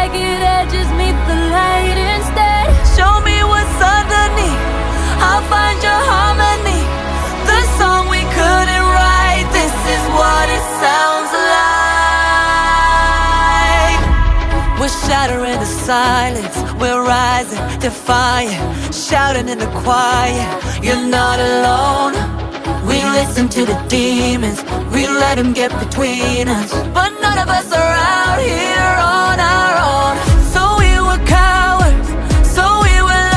jagged edges meet the light instead. Show me what's underneath, I'll find your harmony. The song we couldn't write, this is what it sounds like. We're shattering the silence, we're rising, defiant, shouting in the quiet. You're not alone. We listen to the demons, we let them get between us, but none of us are out here on our